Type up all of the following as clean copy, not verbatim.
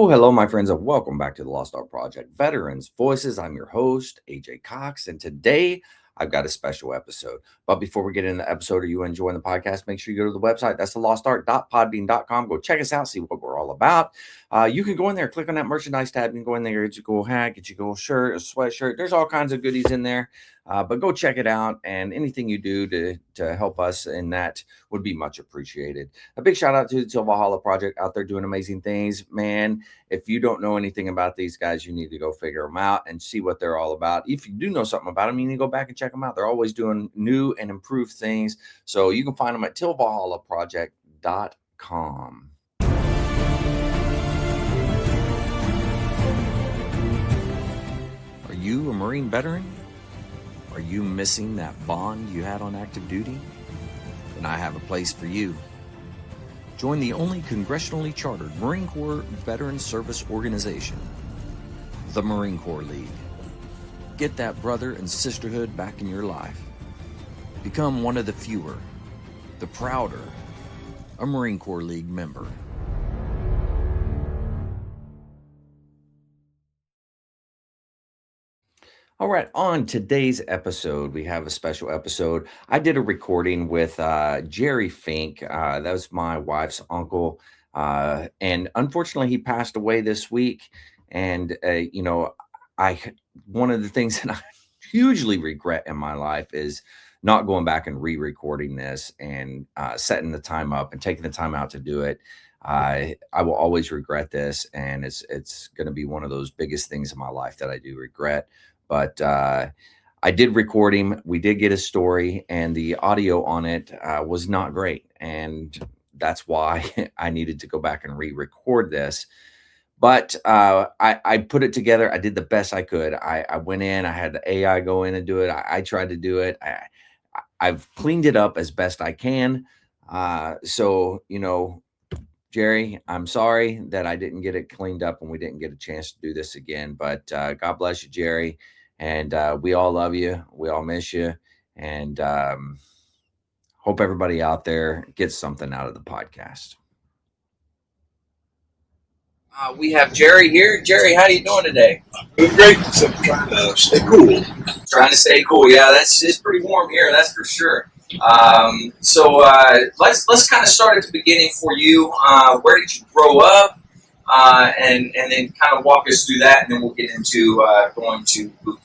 Hello, my friends, and welcome back to the Lost Art Project Veterans Voices. I'm your host, AJ Cox, and today I've got a special episode. But before we get into the episode, or you enjoying the podcast, make sure you go to the website. That's thelostart.podbean.com. Go check us out, see what we're all about. You can go in there, click on that merchandise tab. You can go in there, get your cool hat, get your cool shirt, a sweatshirt. There's all kinds of goodies in there. But go check it out, and anything you do to help us in that would be much appreciated. A big shout out to the Valhalla Project out there doing amazing things. Man, if you don't know anything about these guys, you need to go figure them out and see what they're all about. If you do know something about them, you need to go back and check them out. They're always doing new and improved things. So you can find them at tillvalhallaproject.com. Are you a Marine veteran? Are you missing that bond you had on active duty? Then I have a place for you. Join the only congressionally chartered Marine Corps Veteran Service Organization, the Marine Corps League. Get that brother and sisterhood back in your life. Become one of the fewer, the prouder, a Marine Corps League member. All right, on today's episode, we have a special episode. I did a recording with Jerry Fink. That was my wife's uncle. And unfortunately, he passed away this week. And, one of the things that I hugely regret in my life is not going back and re-recording this and setting the time up and taking the time out to do it. I will always regret this. And it's going to be one of those biggest things in my life that I do regret. But I did record him. We did get a story, and the audio on it was not great. And that's why I needed to go back and re-record this. But I put it together. I did the best I could. I went in. I had the AI go in and do it. I tried to do it. I've cleaned it up as best I can. Jerry, I'm sorry that I didn't get it cleaned up and we didn't get a chance to do this again. But God bless you, Jerry. And we all love you. We all miss you. And hope everybody out there gets something out of the podcast. We have Jerry here. Jerry, how are you doing today? I'm doing great. So I'm trying to stay cool. Trying to stay cool. Yeah, it's pretty warm here. That's for sure. Let's kind of start at the beginning for you. Where did you grow up? And then kind of walk us through that, and then we'll get into going to boot camp.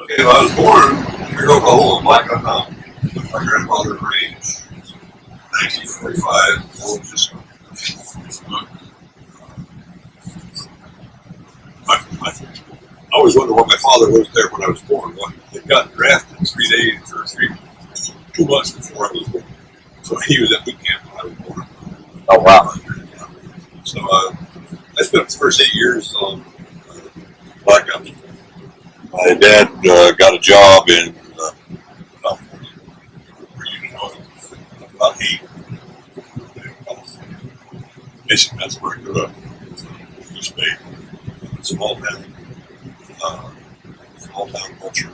Okay, well, I was born here in Oklahoma, Blackgum. My grandfather arranged 1945. I always wondered why my father was there when I was born. He got drafted 2 months before I was born. So he was at boot camp when I was born. Oh, wow. So I spent the first 8 years on Blackgum. My dad got a job in California. About 8. Basically, that's where I grew up. Just made small town culture.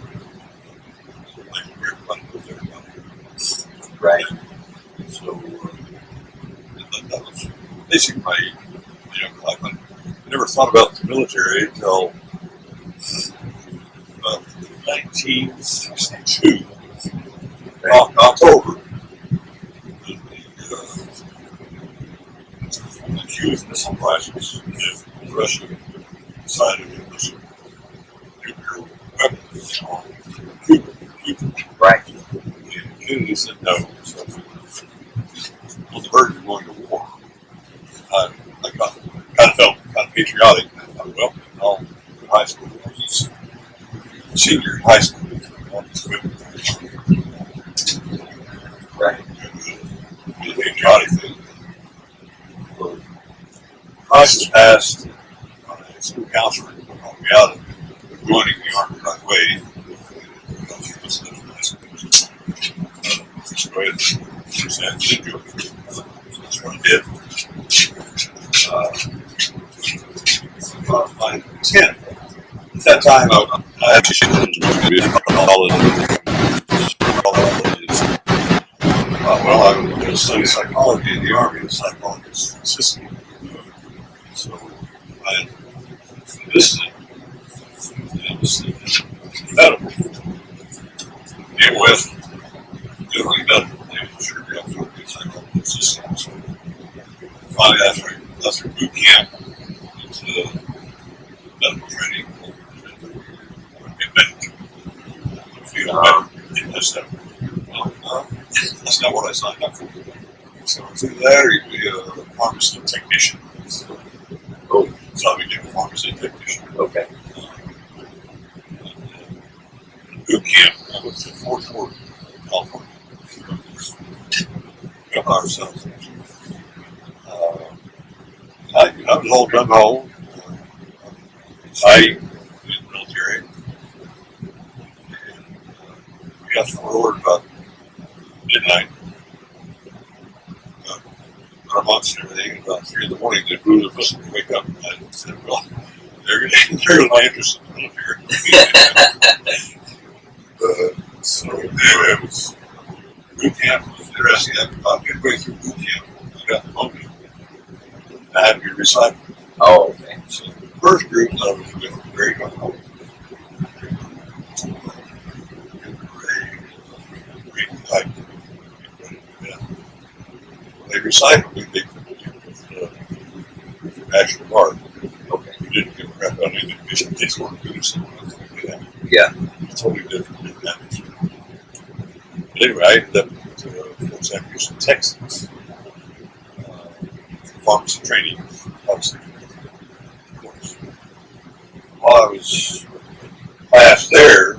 Like everybody was there. Right. So that was basically my young life. I never thought about the military until 1962, October. The Cuban Missile Crisis, and Russia decided it was a nuclear weapon on Cuba. Right. And Kennedy said no. So on the verge of going to war, I kind of felt kind of patriotic. I thought, well, I'll go to high school. I was a senior in high school. All these women Right. The patriotic thing. So, crisis passed. School counselor put me out of joining the Army right away. So I did do it. So that's what I did. My intent at that time, I had well, I was going to study psychology in the Army, and psychologist assistant. So I enlisted medical. It was doing medical. They were sure you have to be a psychologist assistant. So finally, after I left for boot camp, into medical training, that's not what I signed up for. So through there, you'd be a pharmacy technician. So I became a pharmacy technician. Okay. Boot camp, I went to Fort Worth, California. Got by ourselves. I was all gung ho. I in the military. We got to Fort Worth about midnight. Our months and everything. About 3 in the morning, they blew the whistle to wake up. And I said, well, there goes my interest in the military. So anyway, it was boot camp was interesting. About midway through boot camp, I got pneumonia. I had to be recycled. Oh, okay. So the first group that I was with was very comfortable. They recycled me. They with the National Guard. Okay. We didn't give a crap about anything. They just wanted to do something. Yeah. It's totally different than that. But anyway, I ended up at Fort Sam Houston, Texas. Pharmacy training. Pharmacy training, of course. While I was class there,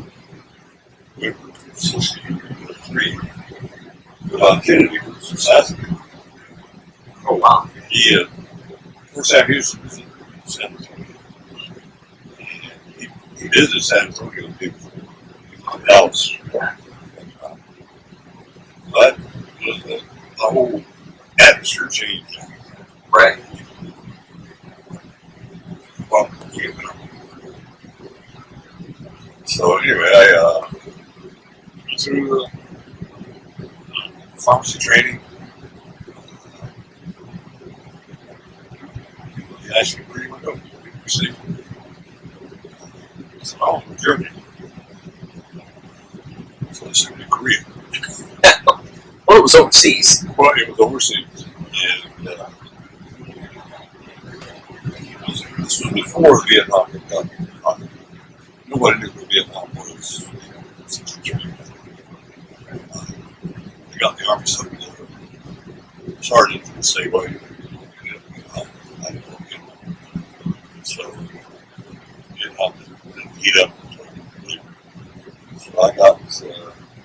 we were 63. Kennedy was assassinated. Oh, wow. He, Fort Sam Houston was in San Antonio. And he visited San Antonio in Dallas. But the whole atmosphere changed. Right. Well, so anyway, I went through pharmacy training. He asked me where you want to go. You see? I said, oh, Germany. So I said, Korea. Well, it was overseas. Well, it was overseas. And this was before Vietnam had gotten. Nobody knew what Vietnam was. We got the Army sergeant to say, well, I didn't know. So Vietnam didn't heat up. So I got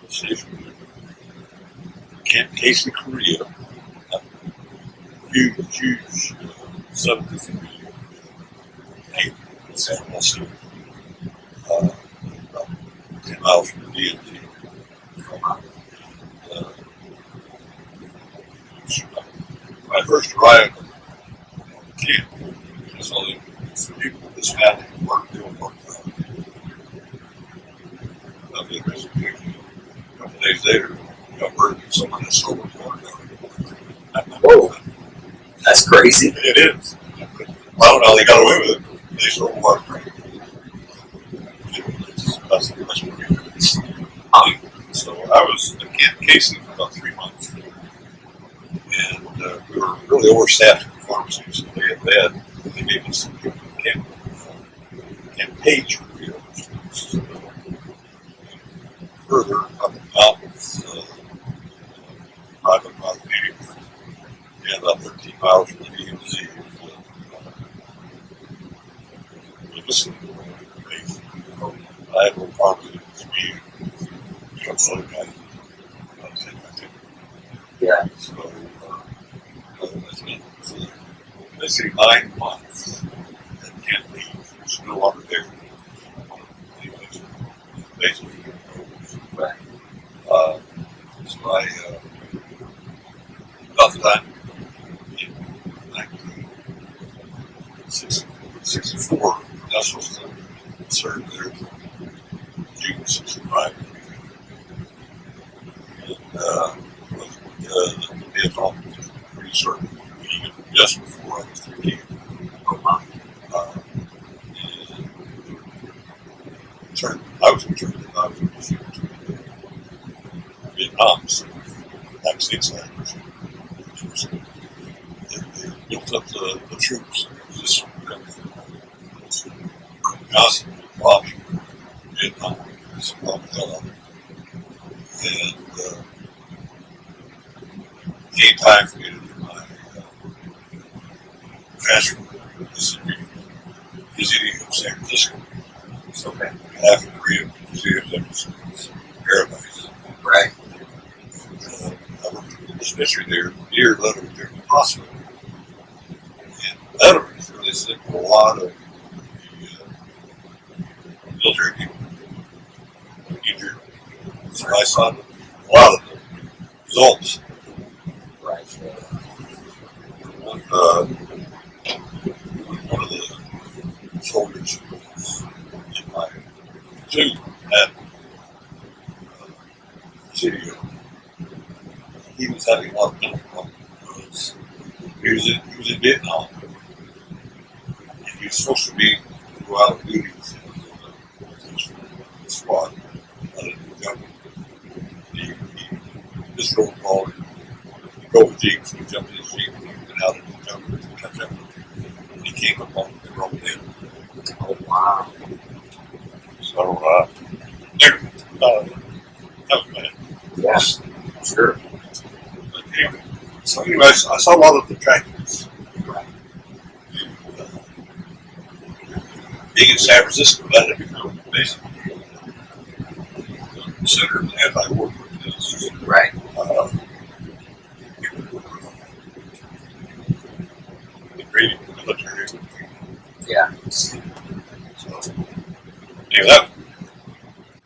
stationed in Camp Casey, Korea. Huge 73 tank in San Francisco. About 10 miles from the DMZ. When I first arrived at camp, I saw the people in this family work doing work. A couple days later, I got word that someone had stolen water. Whoa. That's crazy. It is. Well, now they got away with it. They stole water. So I was at Camp Casey for about 3 months. And we were really overstaffed in the pharmacy. So they gave us Camp Page further up the mountains, 5 miles and about 13 miles from the DMZ. Listen, I had no pharmacy. We other guy. Yeah. So that's been basically 9 months and can't leave. There's no water there. Basically, Right. so I about the time in 1964, that's was the serve there, June 65. And the Vietnam was pretty certain even just before I was 13. Oh, wow. I was concerned that I was going to Vietnam, so vaccine centers. They built up the troops. It was just constantly bombing Vietnam. And came time for me to do my transfer to Mississippi, Museum of San Francisco. Okay. After Korea, Museum of San Francisco, Paradise. Right. I worked in the dispensary there, near Leatherman, there in the hospital. And Leatherman is really sick with a lot of the military people injured. So I saw a lot of the results. Right. One of the soldiers was in my platoon at video. He was having a lot of mental problems. He was in Vietnam. And he was supposed to be go out of duty with the squad out of the government. He just rolled call and go with Jeep, so he jumped in his Jeep and he went out in the jungle to catch up with him. And he came up on him and rolled in. Oh, wow. So that was bad. Yes. Sure. But anyway, so anyway, I saw a lot of the tragedies. Right. Being in San Francisco, that had become basically the center of the anti-war protests. Right. Invading the military. Yeah. So, anyway,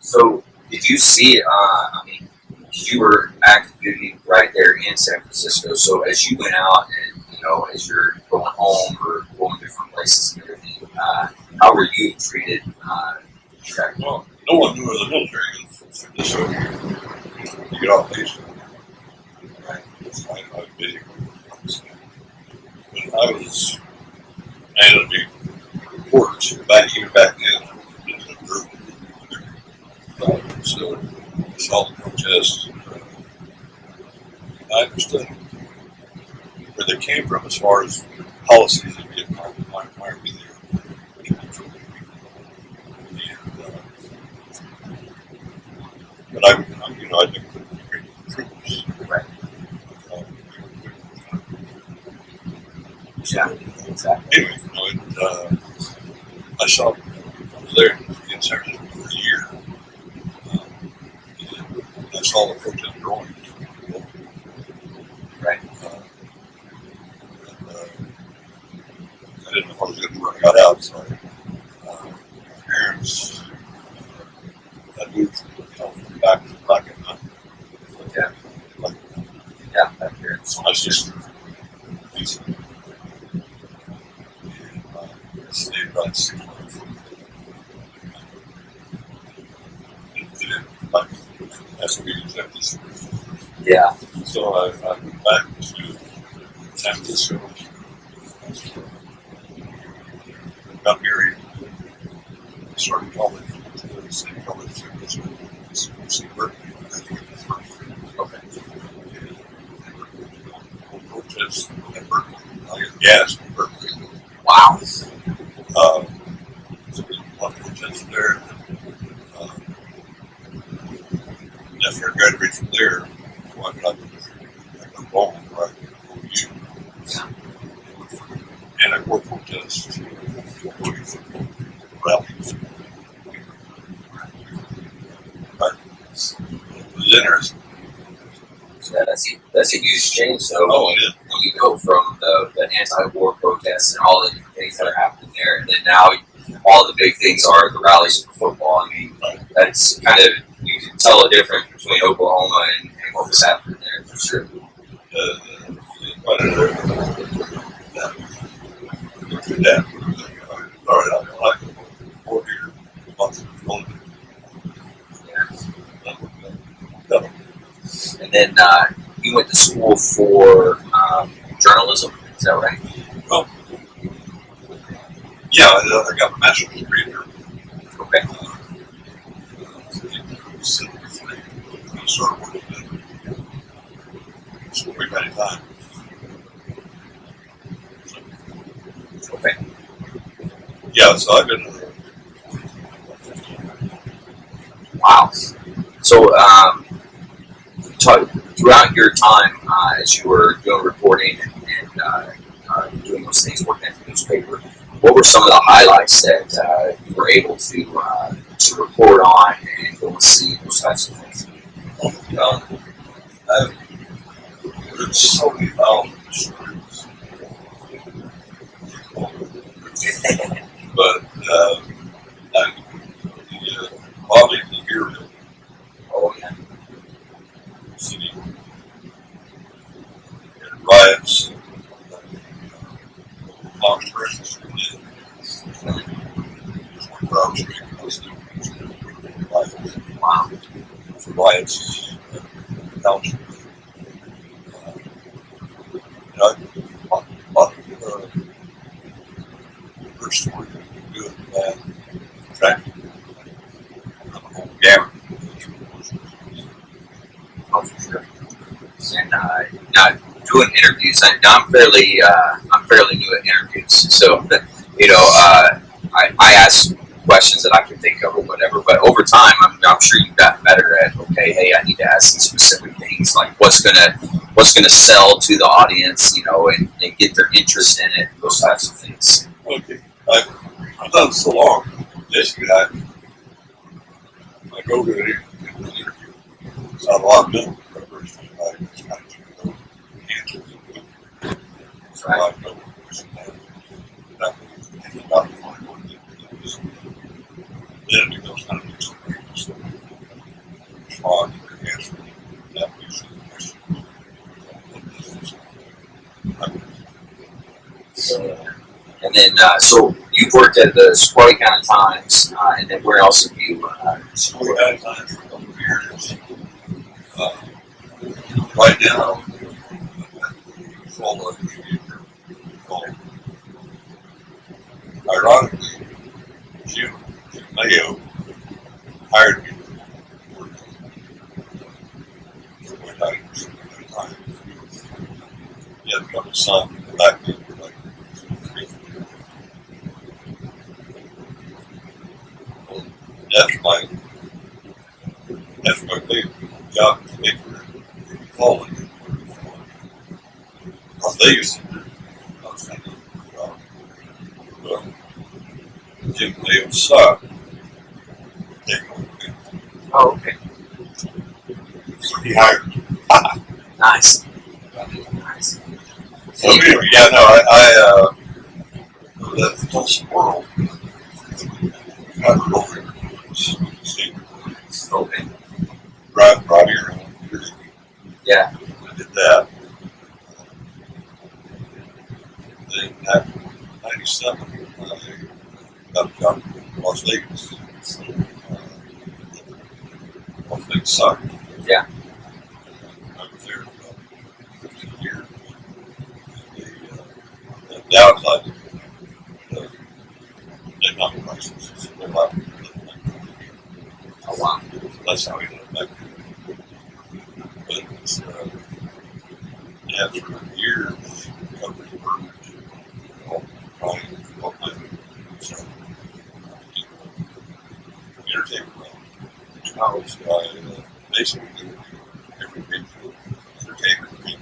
So, did you see, I mean, you were active duty right there in San Francisco. So, as you went out and, as you're going home or going different places and everything, how were you treated? well, no one knew where the military was from this to get off base. Right. I was busy. But I ended up being reporters even back then in the group. So I saw the protests. I understood where they came from as far as policies in Vietnam. Why are we there? But I think the troops. Right. So, Yeah, exactly. anyway, I saw, I was there in San Francisco for a year. And I saw the protest growing. Right. I didn't know what I was going to do when I got out. So my parents, I moved from California back to Blackgum. Yeah. Yeah, back here. So my sister, Lisa, and stayed about 6 months. That's what we accept this. Yeah. So I went back to San Francisco, got married, started college, the same college, University of Berkeley. Okay. Protest at Berkeley. I got gas in Berkeley. Wow. So there's a lot of protests there. After I graduated from there, I go home, right? And I work protests, rallies. Right? was interesting. So that's a huge change. So Oh, it is. when you go from the anti-war protests and all the different things that are happening there, and then now all the big things are the rallies for football. I mean, that's kind of, you can tell a difference between Oklahoma and what was happening there for sure. Quite a that. All right, I like it. 4 years, lots of fun. And then you went to school for journalism. Is that right? Well, yeah, I got my master's degree there. Okay. I started working at school very many times. Okay. Yeah, so I've been there. Wow. So throughout your time as you were doing reporting and doing those things, working at the newspaper, what were some of the highlights that you were able to report on and go and see, those types of things? I've heard so many thousands of stories. But probably the year that city and riots, Long Springs, riots, township. A lot of her stories are good and bad, tragic, the whole gamut. Oh, for sure. And now doing interviews, I'm fairly new at interviews, so I ask questions that I can think of or whatever. But over time, I'm sure you've gotten better at, okay, hey, I need to ask these specific things, like what's gonna sell to the audience, and get their interest in it, those types of things. Okay, I've done so long. Basically, I go to an interview. It's not a lot of mental preparation. I just kind of know answers. So I know what's in there. Nothing about the fine one. Then it becomes kind of experience. So respond to the answer. That usually the question. And then, so you've worked at the Sequoia County Times, and then where else have you? We had time for a couple of years. Right now, full of ironically, Jim Mayo hired me to work for my time. He had a couple of sons back then, like 3 or 4. After my big job in the paper, calling, because they used to do, I was kind of, but Jim Mayo sucked. Oh, okay. So he hired me. Nice. So anyway, yeah, no, I left the world. I wrote over Okay. right here. Yeah. I did that. Then after 97, I got a job in Las Vegas. Las Vegas soccer. Yeah. I was there for about 15 years. The downside of economic crisis is they're not. Oh, wow. That's how we ended up back there. But it's, after years covering birds, trying all kinds of stuff, entertainment. Oh, So I basically do every big entertainment thing,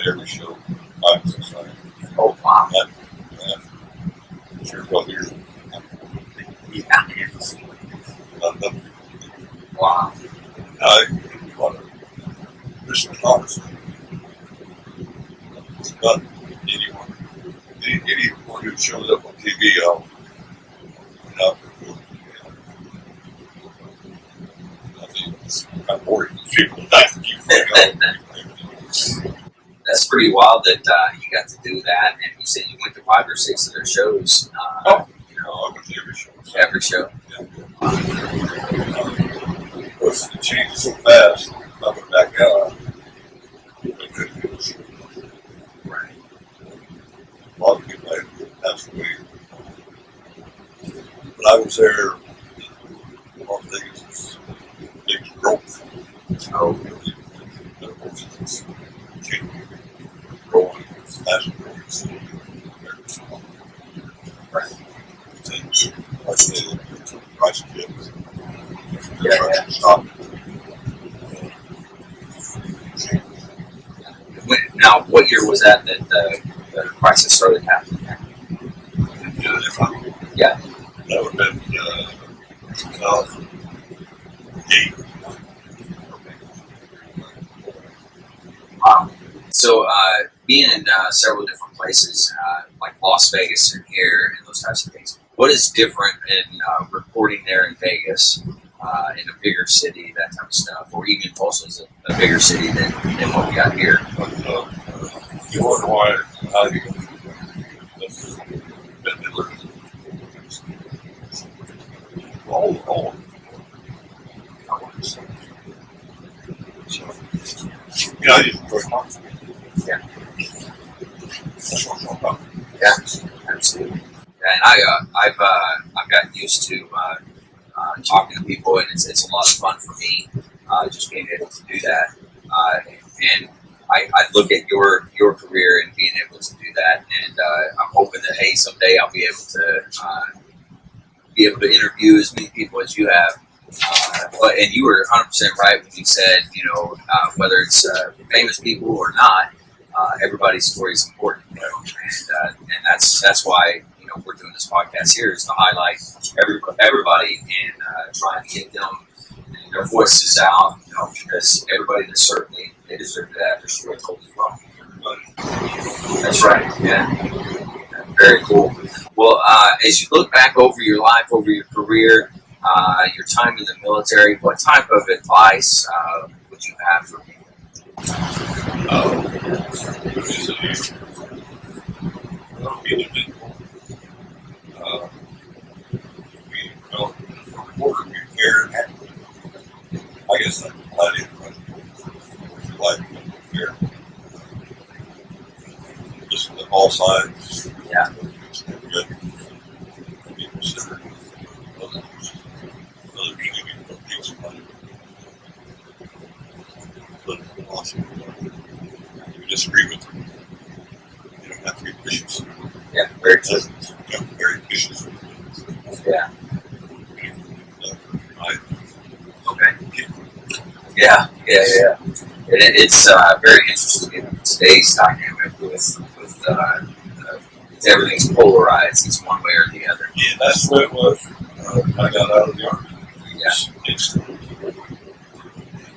every show, Bible Society. oh, wow. Sure, 12 years. Yeah. Wow. I do a lot of Christmas talks. But anyone who shows up on TV, I'll point out their food. I think it's kind of boring. People have to keep going. That's pretty wild that you got to do that, and you said you went to 5 or 6 of their shows. You know, I went to every show. every show. Of course, it changes so fast. Coming back out, I couldn't do this. Right. A lot of people had passed away. But I was there. One of the things was big growth. Oh, The emotions changing, growing, fast growing. right. Things like the price of chips. Yeah. Stop. Now, what year was that the crisis started happening? Yeah. That would have been 2008. Wow. So, being in several different places, like Las Vegas and here and those types of things, what is different in reporting there in Vegas, in a bigger city, that type of stuff, or even Tulsa is a bigger city than what we got here? You wonder why, how you that's been learning. All. So, I just enjoy marketing. Yeah. That's what I'm about. Yeah, absolutely. And I've gotten used to talking to people, and it's a lot of fun for me, just being able to do that. And I look at your career and being able to do that, and I'm hoping that hey, someday I'll be able to interview as many people as you have. And you were 100% right when you said, whether it's famous people or not, everybody's story is important, and that's why we're doing this podcast here is to highlight everybody and trying to get them their voices out, because everybody they deserve to have their story told as well. That's right. Yeah. Very cool. Well, as you look back over your life, over your career, your time in the military, what type of advice would you have for people? I guess that's plenty of life fair. Just on all sides. Yeah. Good. Be considered. Others shooting for things money. But awesome. If you disagree with them, you don't have to be vicious. Yeah, very true. Very vicious. Yeah. Okay. Yeah. And it's very interesting in today's dynamic with everything's polarized. It's one way or the other. Yeah, that's what it was. I got out of the Army. Yeah. Instantly.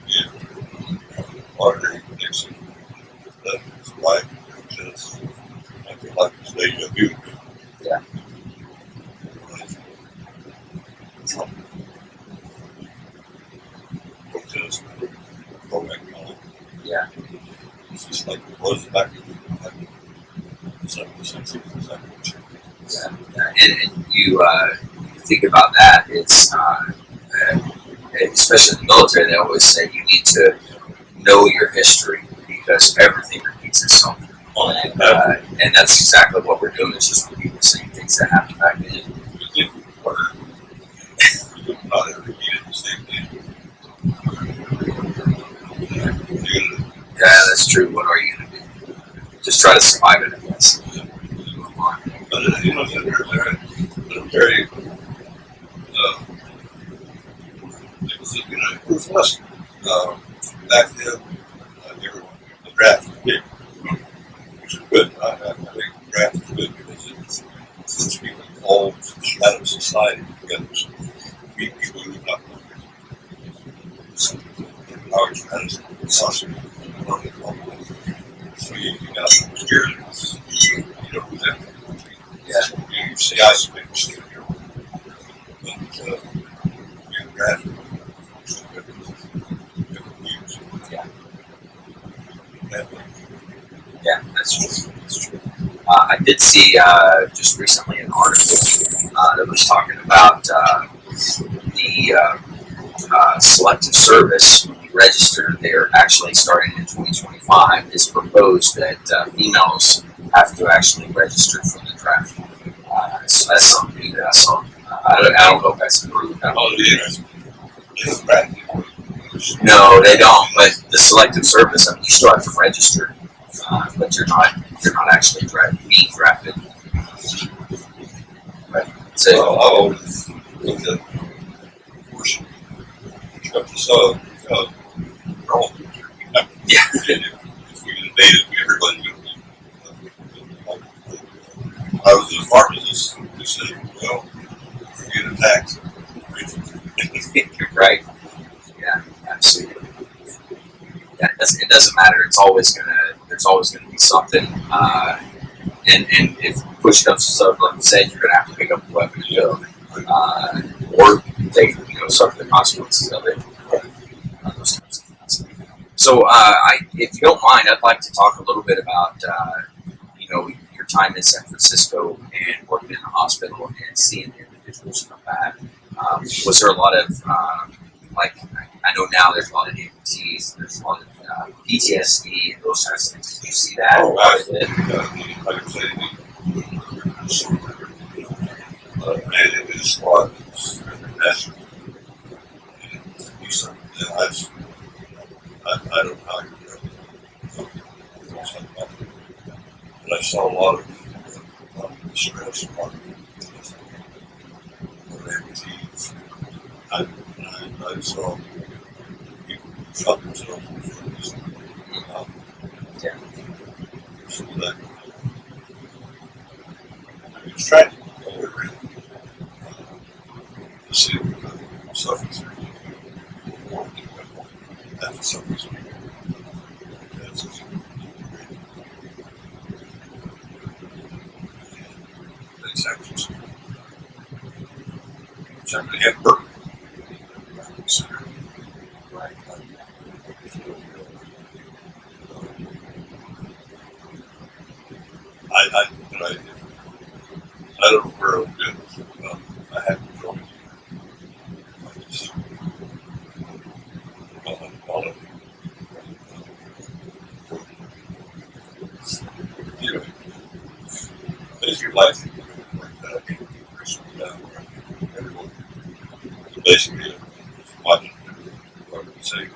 Yeah. Audrey Nixon. That's why just I feel like it's deja vu. Yeah. Protest. Go back home. Yeah. It's just like it was back in the 70s. Yeah. And you think about that, it's especially in the military, they always say you need to know your history because everything repeats itself. And that's exactly what we're doing, is just repeating the same things that happened back then. Not every needed the same thing. Yeah, that's true. What are you going to do? Just try to survive it, I guess. But they're very, it was less back then. Everyone, the draft was big, which is good. I think the draft is good because it puts people all out of society together. So meet people who are not. always had a sausage. So you got experience. You know, with that. Yeah. You see, I speak studio. But, you're graphic. Yeah. Yeah. Yeah, that's true. That's true. I did see just recently an article that was talking about the selective service. When you register, they're actually starting in 2025. It's proposed that females have to actually register for the draft. So that's something new that I saw. I don't know if that's approved. Oh, yeah. It's graphic. No, they don't. But the selective service, I mean, you still have to register, but you're not actually being drafted. Right. So I always looked at portion. Got the sub, wrong. yeah, If we invaded, everybody would be. I was a pharmacist who said, well, if you get attacked, right. Yeah, absolutely. Yeah, it doesn't matter. There's always gonna be something. And if push comes to shove, like you said, you're gonna have to pick up a weapon and go, or take suffer the consequences of it. Those types of things. So, if you don't mind, I'd like to talk a little bit about your time in San Francisco and working in the hospital and seeing the individuals come back. Was there a lot of I know now there's a lot of amputees, there's a lot of PTSD and those types of things. Did you see that? like I say, man, it is squad. That's, I don't know how you do it. But I saw a lot of stress, a lot of amputees. I saw people shot themselves in the foot. Yeah. So that it's tragic. To see suffering through. That's suffering through. That's actually something had work. I don't know where I've been. I haven't joined all of it. You know, as your life like that, everyone basically watching what we say.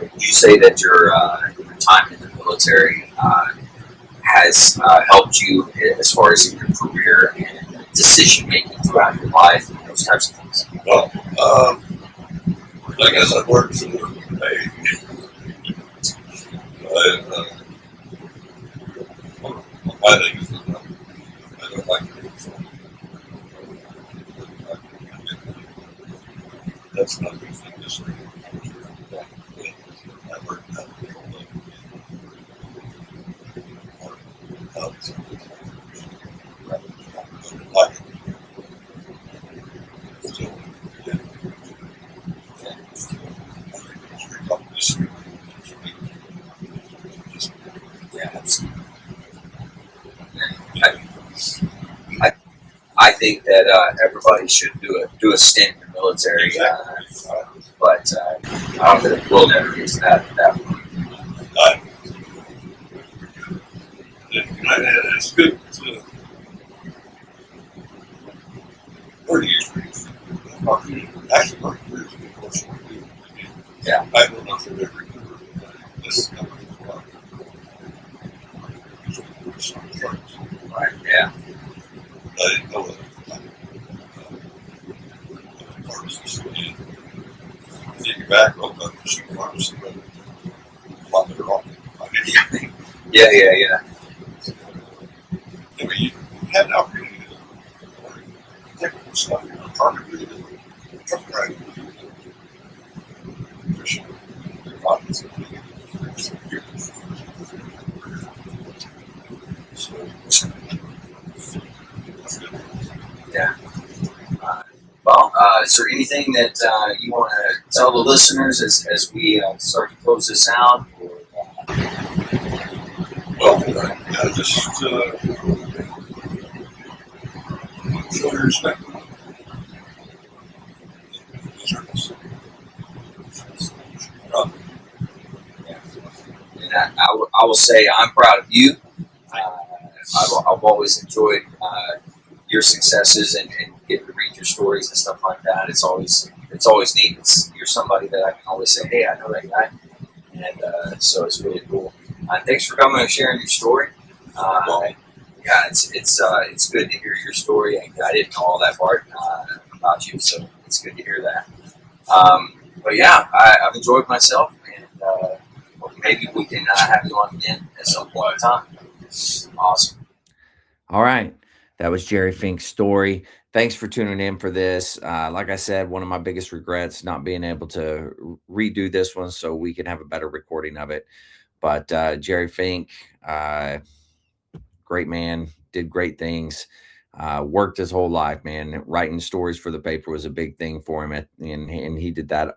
Would you say that your time in the military has helped you as far as in your career and decision making throughout your life and those types of things? Well, I guess I've worked for my thing is that I don't like to do so. That's not a good thing to say. I worked out I think that everybody should do a stint in the military, but I don't think we'll never get to that point. It's good to 30 years. Actually, 30 years. Yeah. I don't know if I've ever this company. Right. Yeah. I didn't know that. Pharmacists and thinking back, well, the shoot pharmacy, but a lot better off. Yeah. I mean, you have an opportunity to take stuff. Carpet really truck driving. Fishing. Rockets. So, Yeah. Is there anything that you want to tell the listeners as we start to close this out? well, just show your respect. And I will say I'm proud of you. I've always enjoyed your successes and getting to read your stories and stuff like that. It's always neat. You're somebody that I can always say, hey, I know that guy, and so it's really cool. Thanks for coming and sharing your story. Yeah, it's good to hear your story. I didn't know all that part about you, so it's good to hear that. But yeah, I've enjoyed myself, and maybe we can have you on again at some point in time. Awesome. All right. That was Jerry Fink's story. Thanks for tuning in for this. Like I said, one of my biggest regrets not being able to redo this one so we can have a better recording of it. But Jerry Fink, great man, did great things, worked his whole life, man. Writing stories for the paper was a big thing for him, and he did that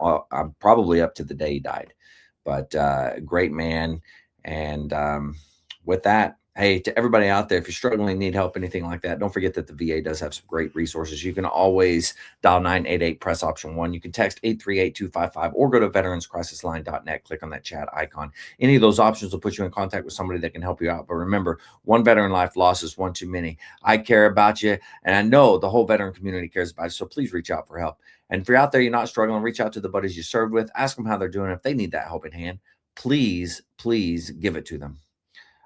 probably up to the day he died. But great man. And with that, hey, to everybody out there, if you're struggling, need help, anything like that, don't forget that the VA does have some great resources. You can always dial 988, press option 1. You can text 838-255 or go to veteranscrisisline.net, click on that chat icon. Any of those options will put you in contact with somebody that can help you out. But remember, one veteran life loss is one too many. I care about you, and I know the whole veteran community cares about you, so please reach out for help. And if you're out there, you're not struggling, reach out to the buddies you served with, ask them how they're doing. If they need that helping hand, please give it to them.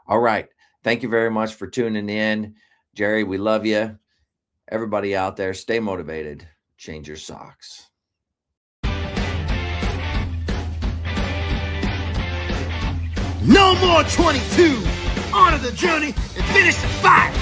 All right. Thank you very much for tuning in. Jerry, we love you. Everybody out there, stay motivated. Change your socks. No more 22. Honor the journey and finish the fight.